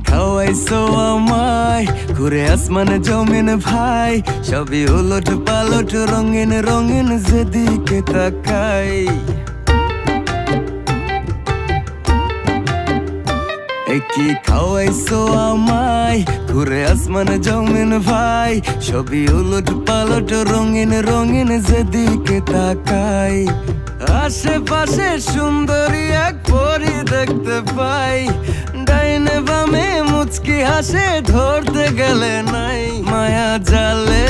খাওয়াইছো আমায় ঘুরে আসমানে জমিন ভাই, সবই উলট পালট রঙিন রঙিন যেদিকে তাকাই। কি খাওয়াইছো আমায় ঘুরে আসমানে জমিন ভাই, সবই উলট পালট রঙিন রঙিন যেদিকে তাকাই। আশেপাশে সুন্দরী এক পরী দেখতে পাই, ডাইনে বামে মুচকি হাসে ধরতে গেলে নাই। মায়া জালে